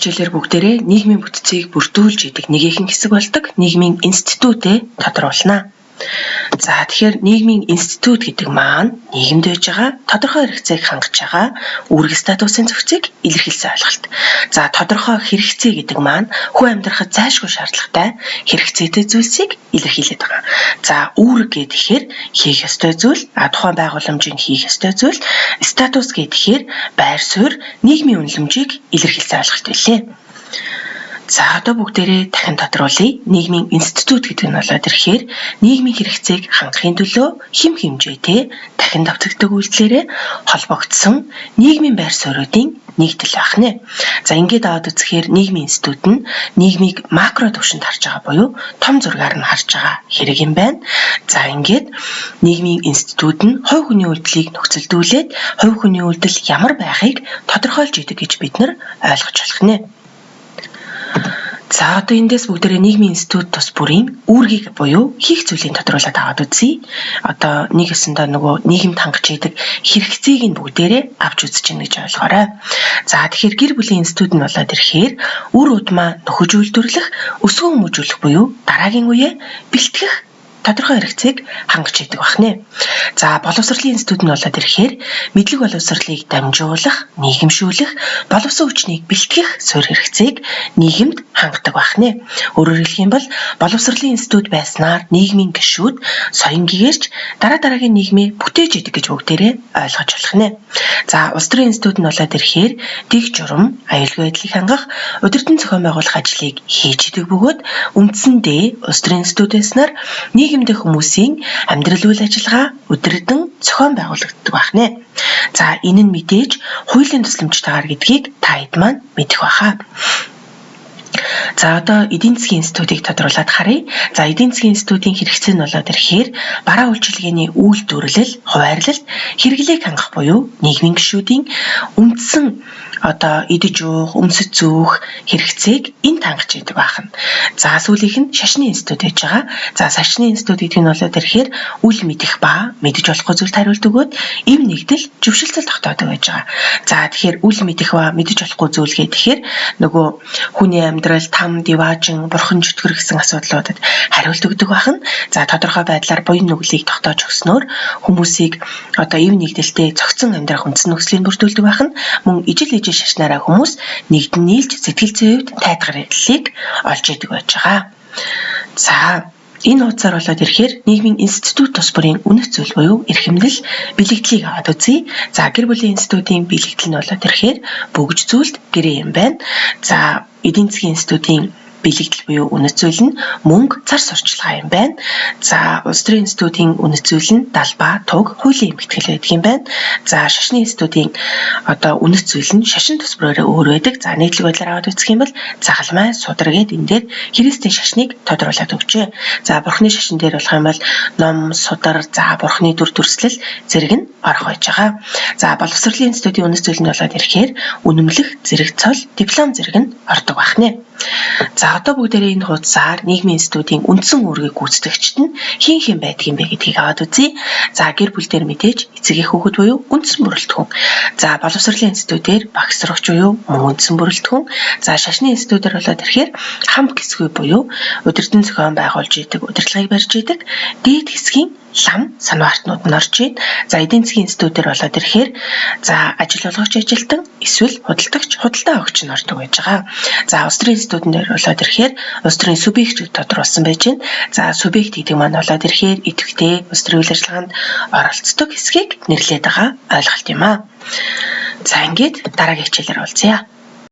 хичээлээр бүгдээрээ нийгмийн бүтцийг бүрдүүлж идэг нэгэн хэсэг болдог нийгмийн институтээ тодруулна. За тэгэхээр нийгмийн институт гэдэг маань нийгэмд байж байгаа тодорхой хэрэгцээг хангаж байгаа үүрэг статусын зохицыг илэрхийлсэн ойлголт. За тодорхой хэрэгцээ гэдэг маань хүн амьдрахад зайлшгүй шаардлагатай хэрэгцээтэй зүйлсийг илэрхийлээд байгаа. За үүрэг гэхээр хийх ёстой зүйл, тухайн байгууламжийн хийх ёстой зүйл, статус гэхээр байр суурь, нийгмийн үнэлэмжийг илэрхийлсэн ойлголт билээ. За одоо бүгдээрээ дахин тодруулъя. Нийгмийн институт гэдэг нь болоод ирэхээр нийгмийн хэрэгцээг хангахын төлөө хэм хэмжээтэй дахин давтагддаг үйлдэлээрээ холбогдсон нийгмийн байр суурьуудын нэгдэл байх нэ. За ингээд аваад үзэхээр нийгмийн институт нь нийгмийг макро түвшинд харж байгаа буюу том зургаар нь харж байгаа хэрэг юм байна. За ингээд нийгмийн институт нь хувь хүний үйлдэлийг нөхцөлдүүлээд хувь хүний үйлдэл ямар байхыг тодорхойлж идэг гэж бид нар ойлгож болох нэ. За одоо эндээс бүгдээрээ нийгмийн институт тус бүрийн үүргийг буюу хийх зүйлийг тодруулаад аваад үзье. Одоо нэг өсөндөө нөгөө нийгэмд хангаж идэг хэрэгцээг нь бүгдээрээ авч үзэж гин гэж ойлгоорой. За тэгэхээр гэр бүлийн институт нь болоод ирэхээр үр удмаа нөхөж үйлдвэрлэх, өсгөн хүмүүжүүлэх буюу дараагийн үеэ бэлтгэх тодорхой хэрэгцээг хангаж идэг бахнэ. За боловсролын институт нь болоод ирэхээр мэдлэг боловсролыг дамжуулах, нийгэмшүүлэх, боловсон хүчнийг бэлтгэх суурь хэрэгцээг нийгэмд хангадаг бахнэ. Өөрөөр хэлэх юм бол боловсролын институт байснаар нийгмийн гишүүд соён гэгэрч дараагийн нийгмээ бүтээж идэг гэж бүгдээрээ ойлгож болох нэ. За улс төрийн институт нь болоод ирэхээр дэг журам, аюулгүй байдлыг хангах, удирдан зохион байгуулах ажлыг хийж идэг бөгөөд үндсэндээ улс төрийн институт байснаар нийгэмдээ хүмүүсийн амьдрал үйл ажиллагаа өдөрдөн зохион байгуулагддаг байна. За энэ нь мэдээж хуулийн тусламжтайгаар гэдгийг та хэд маань мэдэх байхаа. За одоо эдийн засгийн институтыг тодруулаад харъя. За эдийн засгийн институтын хэрэгцээ нь болоод ирэхээр бараа үйлчилгээний үйлдвэрлэл, хуваарлалт, хэрэглээг хангах буюу нийгмийн гишүүдийн үндсэн одоо идэж уух, өмсөж зүүх хэрэгцээг энд хангаж идэг байна. За сүүлийнх нь шашны институт гэж байгаа. За шашны институт гэдэг нь болоод ирэхээр үл мэдэх ба мэдэж болохгүй зүйлд хариулт өгөөд эв нэгдэл зөвшөлтсөл тогтоодог байж байгаа. За тэгэхээр үл мэдэх ба мэдэж болохгүй зүйл гэхээр нөгөө хүний амьдрал, там, диваажин, бурхан чөтгөр гэсэн асуудлуудад хариулт өгдөг байна. За тодорхой байдлаар буян нүглийг тогтоож өгснөөр хүмүүсийг одоо эв нэгдэлтэй цогцсон амьдрах үндсэн нөхцөлийг бүрдүүлдэг байна. Мөн ижил шашнараа хүмүүс нэгдэн нийлж сэтгэл зүйн хувьд тайлбарлалыг олж идэг байж байгаа. За энэ хуудасаар болоод ирэхээр нийгмийн институт тус бүрийн үнэт зүйл буюу эрхэмлэл, бэлэгдлийг аваад үзье. За гэр бүлийн институтын бэлэгдэл нь болоод ирэхээр бүгж зүйлд гэрээ юм байна. За эдийн засгийн институтын бэлэгдэл буюу үнэт зүйл нь мөнгө, цар сурчлагаа юм байна. За улс төрийн институтын үнэт зүйл нь далбаа, туг, хуулийн эмхтгэл байдаг юм байна. За шашны институтын одоо үнэт зүйл нь шашин тус бүрээрээ өөр байдаг. За нийтлэг байдлаар аваад үзэх юм бол загалмай, судар гээд энэ дээр Христийн шашныг тодруулаад өгчээ. За бурхны шашин дээр болох юм бол ном, судар, за бурхны дүр төрслөл зэрэг нь орох байж байгаа. За боловсролын институтын үнэт зүйл нь болоод ирэхээр үнэмлэх, зэрэг цол, диплом зэрэг нь ордог байна. За одоо бүгдээрээ энэ хуудасаар нийгмийн институтын үндсэн үүргийг гүйцэтгэгчд нь хэн байдгийг бэ гэдгийг аваад үзье. За гэр бүл дээр мэдээж эцэг эх хүүхэд буюу үндсэн бүрэлдэхүүн. За боловсролын институтээр багш сурагч буюу мөн үндсэн бүрэлдэхүүн. За шашны институтээр болоод ирэхээр хамт хэсгүй буюу удирдан зохион байгуулж идэг, удирдлагыг барьж идэг дээд хэсгийн лам санваартнууд нь орж ийн. За эдийн засгийн институтээр болоод ирэхээр за ажил олгогч ажилтан эсвэл худалдагч, худалдаа өгч нь ордог байж байгаа. За улс төрийн институтын дээр болоод ирэхээр улс төрийн субъектийг тодруулсан байж байна. За субъект гэдэг маань болоод ирэхээр идэвхтэй улс төрийн үйл ажиллагаанд оролцдог хэсгийг нэрлэдэг байгаа ойлголт юм аа. За ингээд дараагийн хичээлээр уулзъя.